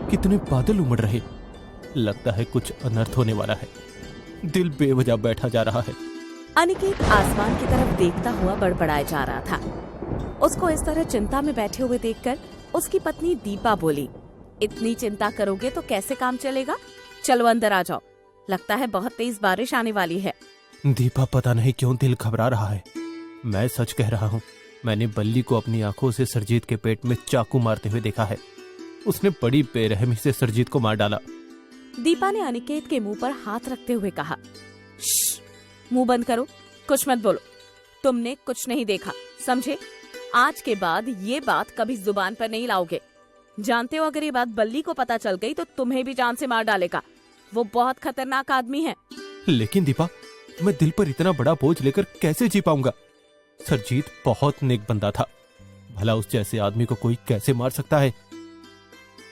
कितने बादल उमड़ रहे। लगता है कुछ अनर्थ होने वाला है। दिल बेवजह बैठा जा रहा है। अनिकेत आसमान की तरफ देखता हुआ बड़बड़ाए जा रहा था। उसको इस तरह चिंता में बैठे हुए देखकर उसकी पत्नी दीपा बोली, इतनी चिंता करोगे तो कैसे काम चलेगा? चलो अंदर आ जाओ, लगता है बहुत तेज बारिश आने वाली है। दीपा, पता नहीं क्यों दिल घबरा रहा है। मैं सच कह रहा हूँ, मैंने बल्ली को अपनी आंखों से सरजीत के पेट में चाकू मारते हुए देखा है। उसने बड़ी बेरहमी से सरजीत को मार डाला। दीपा ने अनिकेत के मुंह पर हाथ रखते हुए कहा, श्श, मुंह बंद करो, कुछ मत बोलो। तुमने कुछ नहीं देखा, समझे? आज के बाद ये बात कभी जुबान पर नहीं लाओगे। जानते हो, अगर ये बात बल्ली को पता चल गई तो तुम्हें भी जान से मार डालेगा। वो बहुत खतरनाक आदमी है। लेकिन दीपा, मैं दिल पर इतना बड़ा बोझ लेकर कैसे जी पाऊंगा? सरजीत बहुत नेक बंदा था, भला उस जैसे आदमी को कोई कैसे मार सकता है?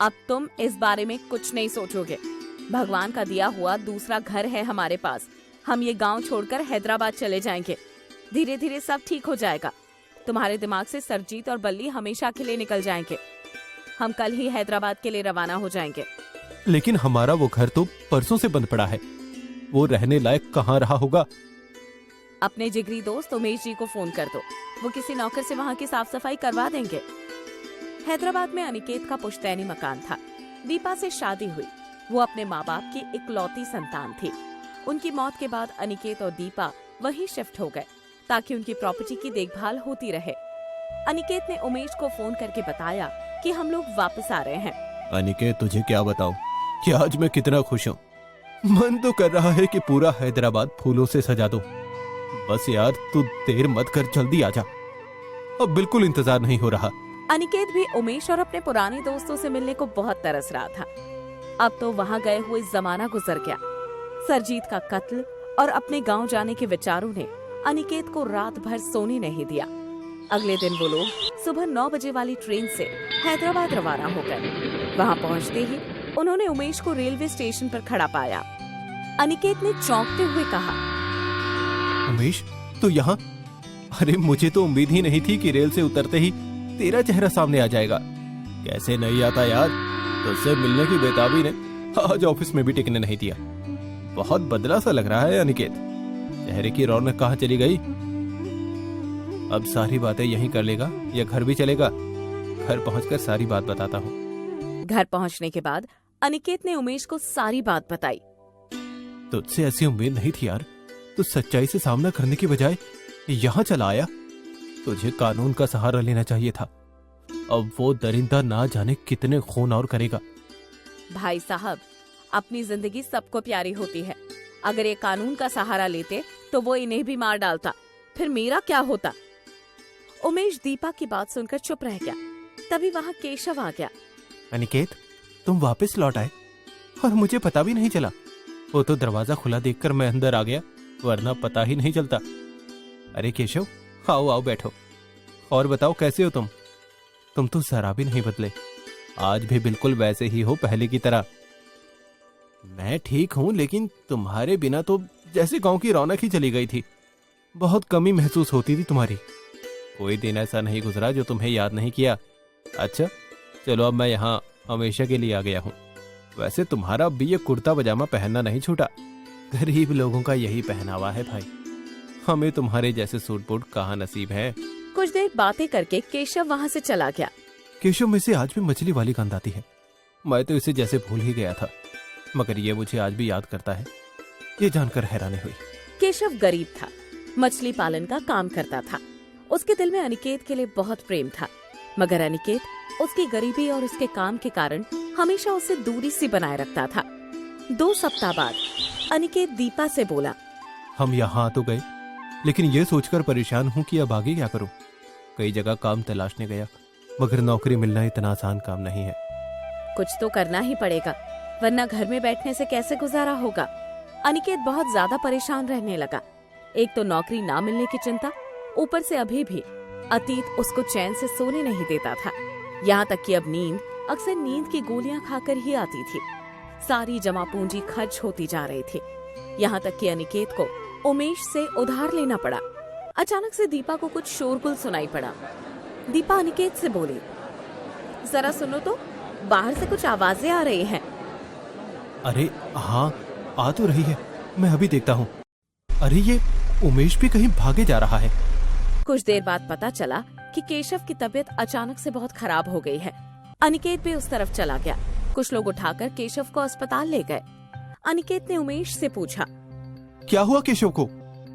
अब तुम इस बारे में कुछ नहीं सोचोगे। भगवान का दिया हुआ दूसरा घर है हमारे पास। हम ये गांव छोड़कर हैदराबाद चले जाएंगे। धीरे धीरे सब ठीक हो जाएगा। तुम्हारे दिमाग से सरजीत और बल्ली हमेशा के लिए निकल जाएंगे। हम कल ही हैदराबाद के लिए रवाना हो जाएंगे। लेकिन हमारा वो घर तो परसों से बंद पड़ा है, वो रहने लायक कहाँ रहा होगा? अपने जिगरी दोस्त उमेश जी को फोन कर दो, वो किसी नौकर से वहाँ की साफ सफाई करवा देंगे। हैदराबाद में अनिकेत का पुश्तैनी मकान था। दीपा से शादी हुई। वो अपने माँ बाप की इकलौती संतान थी। उनकी मौत के बाद अनिकेत और दीपा वहीं शिफ्ट हो गए ताकि उनकी प्रॉपर्टी की देखभाल होती रहे। अनिकेत ने उमेश को फोन करके बताया कि हम लोग वापस आ रहे हैं। अनिकेत, तुझे क्या बताऊं कि आज मैं कितना खुश हूँ। मन तो कर रहा है कि पूरा हैदराबाद फूलों से सजा दूं। बस यार, तू देर मत कर, जल्दी आ जा। अब बिल्कुल इंतजार नहीं हो रहा। अनिकेत भी उमेश और अपने पुराने दोस्तों से मिलने को बहुत तरस रहा था। अब तो वहाँ गए हुए जमाना गुजर गया। सरजीत का कत्ल और अपने गांव जाने के विचारों ने अनिकेत को रात भर सोने नहीं दिया। अगले दिन वो लोग सुबह 9 बजे वाली ट्रेन से हैदराबाद रवाना हो गए। वहाँ पहुँचते ही उन्होंने उमेश को रेलवे स्टेशन पर खड़ा पाया। अनिकेत ने चौंकते हुए कहा, उमेश, तो यहाँ? अरे, मुझे तो उम्मीद ही नहीं थी कि रेल से उतरते ही तेरा चेहरा सामने आ जाएगा। कैसे नहीं आता यार, तुझसे मिलने की बेताबी ने आज ऑफिस में भी टिकने नहीं दिया। बहुत बदला सा लग रहा है अनिकेत, चेहरे की रौनक कहाँ चली गई? अब सारी बातें यहीं कर लेगा या घर भी चलेगा? घर पहुंचकर सारी बात बताता हूँ। घर पहुंचने के बाद अनिकेत ने उमेश को सारी बात बताई। तुझसे ऐसी उम्मीद नहीं थी यार। तू सच्चाई से सामना करने की बजाय यहाँ चला आया। तुझे कानून का सहारा लेना चाहिए था। अब वो दरिंदा ना जाने कितने खून और करेगा। भाई साहब, अपनी जिंदगी सबको प्यारी होती है। अगर ये कानून का सहारा लेते तो वो इन्हें भी मार डालता, फिर मेरा क्या होता? उमेश दीपा की बात सुनकर चुप रह गया। तभी वहाँ केशव आ गया। अनिकेत, तुम वापस लौट आए और मुझे पता भी नहीं चला। वो तो दरवाजा खुला देखकर मैं अंदर आ गया, वरना पता ही नहीं चलता। अरे केशव, आओ आओ बैठो। और बताओ, कैसे हो तुम? तुम तो जरा भी नहीं बदले, आज भी बिल्कुल वैसे ही हो, पहले की तरह। मैं ठीक हूँ, लेकिन तुम्हारे बिना तो जैसे गांव की रौनक ही चली गई थी। बहुत कमी महसूस होती थी तुम्हारी। कोई दिन ऐसा नहीं गुजरा जो तुम्हें याद नहीं किया। अच्छा चलो, अब मैं यहाँ हमेशा के लिए आ गया हूँ। वैसे तुम्हारा भी ये कुर्ता पजामा पहनना नहीं छूटा। गरीब लोगों का यही पहनावा है भाई। हमें तुम्हारे जैसे सूट बूट कहाँ नसीब है। कुछ देर बातें करके केशव वहाँ से चला गया। केशव में से आज भी मछली वाली गंध आती है। मैं तो इसे जैसे भूल ही गया था, मगर ये मुझे आज भी याद करता है। ये जानकर हैरानी हुई। केशव गरीब था, मछली पालन का काम करता था। उसके दिल में अनिकेत के लिए बहुत प्रेम था, मगर अनिकेत उसकी गरीबी और उसके काम के कारण हमेशा उससे दूरी सी बनाए रखता था। 2 सप्ताह बाद अनिकेत दीपा से बोला, हम यहाँ तो गए, लेकिन ये सोचकर परेशान हूँ कि अब आगे क्या करूँ। कई जगह काम तलाशने गया, मगर नौकरी मिलना इतना आसान काम नहीं है। कुछ तो करना ही पड़ेगा, वरना घर में बैठने से कैसे गुजारा होगा। अनिकेत बहुत ज्यादा परेशान रहने लगा। एक तो नौकरी ना मिलने की चिंता, ऊपर से अभी भी अतीत उसको चैन से सोने नहीं देता था। यहाँ तक कि अब नींद अक्सर नींद की गोलियां खाकर ही आती थी। सारी जमा पूंजी खर्च होती जा रही थी। यहाँ तक कि अनिकेत को उमेश से उधार लेना पड़ा। अचानक से दीपा को कुछ शोरगुल सुनाई पड़ा। दीपा अनिकेत से बोली, जरा सुनो तो, बाहर से कुछ आवाजें आ रही हैं। अरे हाँ, आ तो रही है, मैं अभी देखता हूँ। अरे ये उमेश भी कहीं भागे जा रहा है। कुछ देर बाद पता चला कि केशव की तबीयत अचानक से बहुत खराब हो गई है। अनिकेत भी उस तरफ चला गया। कुछ लोग उठाकर केशव को अस्पताल ले गए। अनिकेत ने उमेश से पूछा, क्या हुआ केशव को?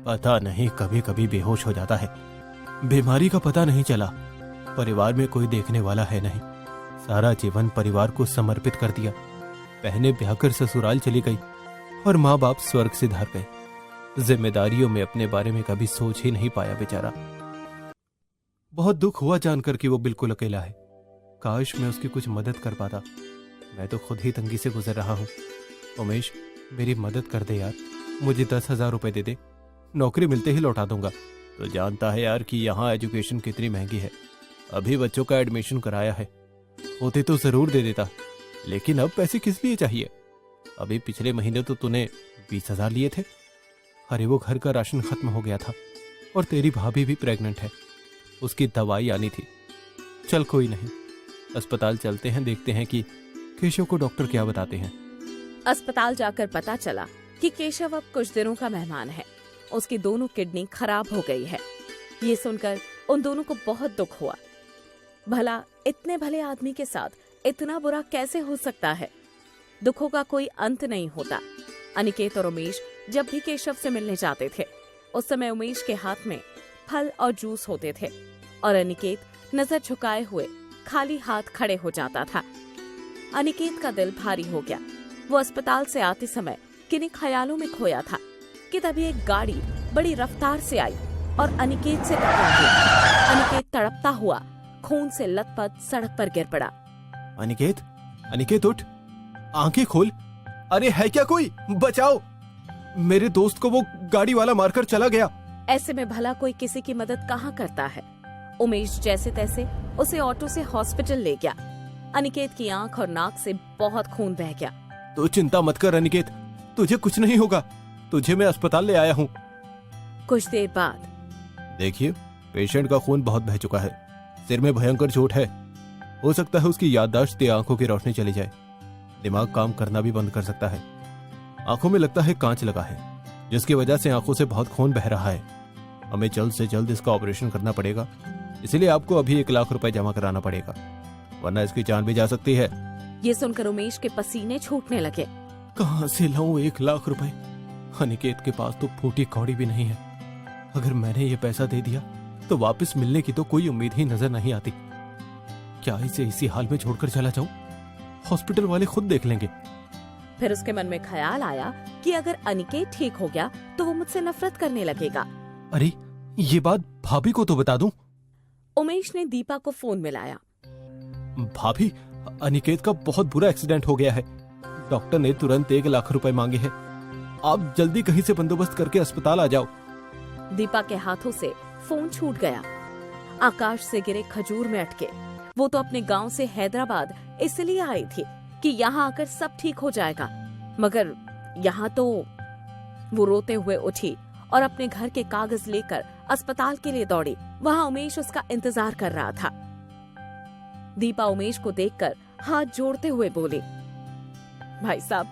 पता नहीं, कभी कभी बेहोश हो जाता है। बीमारी का पता नहीं चला। परिवार में कोई देखने वाला है नहीं। सारा जीवन परिवार को समर्पित कर दिया। बहनें ब्याह कर ससुराल चली गई और माँ बाप स्वर्ग से धार गए। जिम्मेदारियों में अपने बारे में कभी सोच ही नहीं पाया बेचारा। बहुत दुख हुआ जानकर कि वो बिल्कुल अकेला है। काश मैं उसकी कुछ मदद कर पाता। मैं तो खुद ही तंगी से गुजर रहा हूँ। उमेश, मेरी मदद कर दे यार। मुझे 10,000 रुपए दे दे, नौकरी मिलते ही लौटा दूंगा। तो जानता है यार कि यहाँ एजुकेशन कितनी महंगी है। अभी बच्चों का एडमिशन कराया है, होते तो जरूर दे देता, लेकिन अब पैसे किस लिए चाहिए? अभी पिछले महीने तो तूने 20,000 लिए थे। अरे वो घर का राशन खत्म हो गया था और तेरी भाभी भी प्रेग्नेंट है, उसकी दवाई आनी थी। चल कोई नहीं, अस्पताल चलते हैं, देखते हैं कि केशव को डॉक्टर क्या बताते हैं। अस्पताल जाकर पता चला कि केशव अब कुछ दिनों का मेहमान है। उसकी दोनों किडनी खराब हो गई है। ये सुनकर उन दोनों को बहुत दुख हुआ। भला इतने भले आदमी के साथ इतना बुरा कैसे हो सकता है? दुखों का कोई अंत नहीं होता। अनिकेत और उमेश जब भी केशव से मिलने जाते थे, उस समय उमेश के हाथ में फल और जूस होते थे और अनिकेत नजर झुकाए हुए खाली हाथ खड़े हो जाता था। अनिकेत का दिल भारी हो गया। वो अस्पताल से आते समय किन्हीं ख्यालों में खोया था कि तभी एक गाड़ी बड़ी रफ्तार से आई और अनिकेत से टकरा गई। अनिकेत तड़पता हुआ खून से लथपथ सड़क पर गिर पड़ा। अनिकेत, अनिकेत उठ, आंखें खोल। अरे है क्या कोई? बचाओ, मेरे दोस्त को वो गाड़ी वाला मारकर चला गया। ऐसे में भला कोई किसी की मदद कहाँ करता है। उमेश जैसे तैसे उसे ऑटो से हॉस्पिटल ले गया। अनिकेत की आंख और नाक से बहुत खून बह गया। तो चिंता मत कर अनिकेत, तुझे कुछ नहीं होगा। तुझे मैं अस्पताल ले आया हूँ। कुछ देर बाद, देखिए, पेशेंट का खून बहुत बह चुका है, सिर में भयंकर चोट है। हो सकता है उसकी याददाश्त या आंखों की रोशनी चली जाए। दिमाग काम करना भी बंद कर सकता है। आंखों में लगता है कांच लगा है, जिसकी वजह से आंखों से बहुत खून बह रहा है। हमें जल्द से जल्द इसका ऑपरेशन करना पड़ेगा, इसलिए आपको अभी 1 लाख रुपए जमा कराना पड़ेगा, वरना इसकी जान भी जा सकती है। ये सुनकर उमेश के पसीने छूटने लगे। कहाँ से लाऊं 1 लाख रुपए? अनिकेत के पास तो फूटी कौड़ी भी नहीं है। अगर मैंने ये पैसा दे दिया तो वापस मिलने की तो कोई उम्मीद ही नजर नहीं आती। क्या इसे इसी हाल में छोड़कर चला जाऊं? हॉस्पिटल वाले खुद देख लेंगे। फिर उसके मन में ख्याल आया कि अगर अनिकेत ठीक हो गया तो वो मुझसे नफरत करने लगेगा। अरे ये बात भाभी को तो बता दूं। उमेश ने दीपा को फोन मिलाया। भाभी, अनिकेत का बहुत बुरा एक्सीडेंट हो गया है। डॉक्टर ने तुरंत 1 लाख रुपए मांगे हैं। आप जल्दी कहीं से बंदोबस्त करके अस्पताल आ जाओ। दीपा के हाथों से फोन छूट गया। आकाश से गिरे खजूर में अटके। वो तो अपने गांव से हैदराबाद इसलिए आई थी कि यहाँ आकर सब ठीक हो जाएगा, मगर यहाँ तो वो रोते हुए उठी और अपने घर के कागज लेकर अस्पताल के लिए दौड़ी। वहाँ उमेश उसका इंतजार कर रहा था। दीपा उमेश को देखकर हाथ जोड़ते हुए बोली, भाई साहब,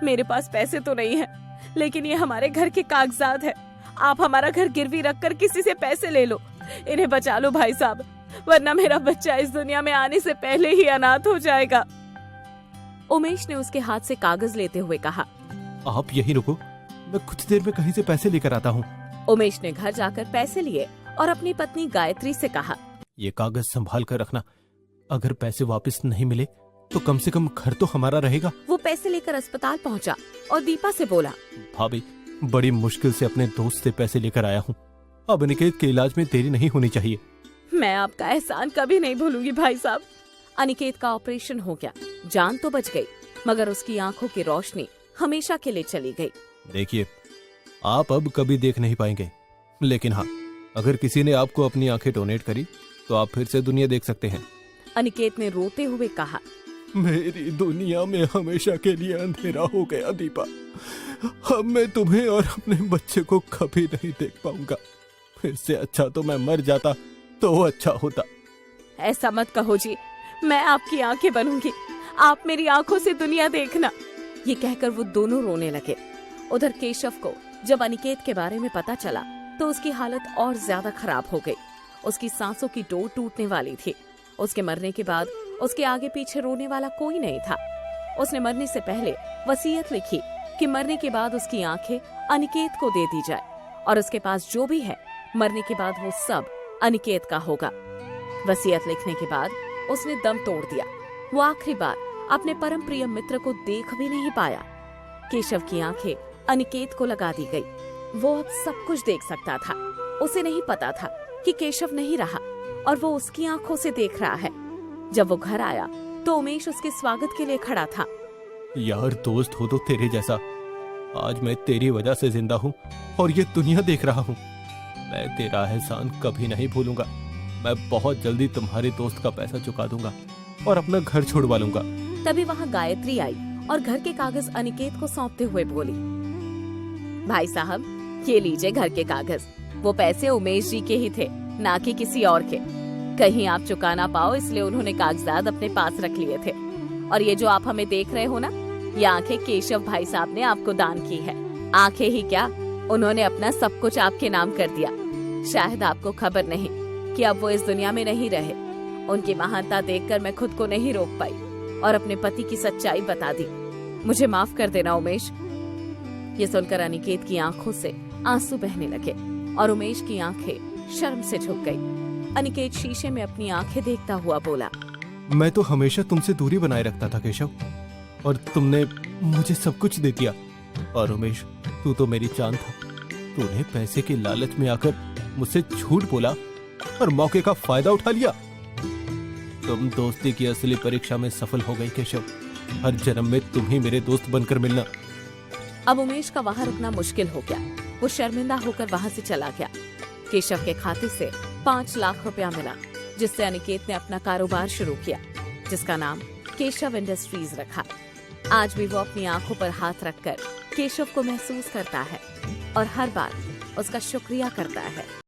मेरे पास पैसे तो नहीं है, लेकिन ये हमारे घर के कागजात है। आप हमारा घर गिरवी रखकर किसी से पैसे ले लो, इन्हें बचा लो भाई साहब, वरना मेरा बच्चा इस दुनिया में आने से पहले ही अनाथ हो जाएगा। उमेश ने उसके हाथ से कागज लेते हुए कहा, आप यही रुको, मैं कुछ देर में कहीं से पैसे लेकर आता हूँ। उमेश ने घर जाकर पैसे लिए और अपनी पत्नी गायत्री से कहा, ये कागज संभाल कर रखना। अगर पैसे वापस नहीं मिले तो कम से कम घर तो हमारा रहेगा। वो पैसे लेकर अस्पताल पहुंचा और दीपा से बोला, भाभी, बड़ी मुश्किल से अपने दोस्त से पैसे लेकर आया हूँ। अब अनिकेत के इलाज में देरी नहीं होनी चाहिए। मैं आपका एहसान कभी नहीं भूलूंगी भाई साहब। अनिकेत का ऑपरेशन हो गया, जान तो बच गई, मगर उसकी आंखों की रोशनी हमेशा के लिए चली गई। देखिए, आप अब कभी देख नहीं पाएंगे, लेकिन हाँ, अगर किसी ने आपको अपनी आंखें डोनेट करी तो आप फिर से दुनिया देख सकते हैं। अनिकेत ने रोते हुए कहा, मेरी दुनिया में हमेशा के लिए अंधेरा हो गया दीपा। अब मैं तुम्हें और अपने बच्चे को कभी नहीं देख पाऊंगा। फिर से अच्छा तो मैं मर जाता तो अच्छा होता। ऐसा मत कहो जी, मैं आपकी आंखें बनूंगी। आप मेरी आंखों से दुनिया देखना। ये कहकर वो दोनों रोने लगे। उधर केशव को जब अनिकेत के बारे में पता चला तो उसकी हालत और ज्यादा खराब हो गई। उसकी सांसों की डोर टूटने वाली थी। उसके मरने के बाद उसके आगे पीछे रोने वाला कोई नहीं था। उसने मरने से पहले वसीयत लिखी कि मरने के बाद उसकी आंखें अनिकेत को दे दी जाए और उसके पास जो भी है मरने के बाद वो सब अनिकेत का होगा। वसीयत लिखने के बाद उसने दम तोड़ दिया। वो आखिरी बार अपने परम प्रिय मित्र को देख भी नहीं पाया। केशव की आंखें अनिकेत को लगा दी गई। वो अब सब कुछ देख सकता था। उसे नहीं पता था कि केशव नहीं रहा और वो उसकी आंखों से देख रहा है। जब वो घर आया तो उमेश उसके स्वागत के लिए खड़ा था। यार दोस्त हो तो तेरे जैसा। आज मैं तेरी वजह से जिंदा हूँ और ये दुनिया देख रहा हूँ। मैं तेरा एहसान कभी नहीं भूलूंगा। मैं बहुत जल्दी तुम्हारे दोस्त का पैसा चुका दूंगा और अपना घर छोड़वा लूंगा। तभी वहाँ गायत्री आई और घर के कागज अनिकेत को सौंपते हुए बोली, भाई साहब ये लीजिए घर के कागज। वो पैसे उमेश जी के ही थे, ना कि किसी और के। कहीं आप चुका ना पाओ इसलिए उन्होंने कागजात अपने पास रख लिए थे। और ये जो आप हमें देख रहे हो ना, ये आंखें केशव भाई साहब ने आपको दान की है। आंखें ही क्या, उन्होंने अपना सब कुछ आपके नाम कर दिया। शायद आपको खबर नहीं कि अब वो इस दुनिया में नहीं रहे। उनकी महानता देखकर मैं खुद को नहीं रोक पाई और अपने पति की सच्चाई बता दी। मुझे माफ कर देना उमेश। ये सुनकर अनिकेत की आंखों से आंसू बहने लगे और उमेश की आंखें शर्म से झुक गई। अनिकेत शीशे में अपनी आंखें देखता हुआ बोला, मैं तो हमेशा तुमसे दूरी बनाए रखता था केशव, और तुमने मुझे सब कुछ दे दिया। और उमेश तू तो मेरी जान था। तूने पैसे के लालच में आकर मुझसे झूठ बोला और मौके का फायदा उठा लिया। तुम दोस्ती की असली परीक्षा में सफल हो गई केशव। हर जन्म में तुम ही मेरे दोस्त बनकर मिलना। अब उमेश का वहाँ रुकना मुश्किल हो गया। वो शर्मिंदा होकर वहाँ से चला गया। केशव के खाते से 5 लाख रुपया मिला, जिससे अनिकेत ने अपना कारोबार शुरू किया, जिसका नाम केशव इंडस्ट्रीज रखा। आज भी वो अपनी आंखों पर हाथ रखकर केशव को महसूस करता है और हर बार उसका शुक्रिया करता है।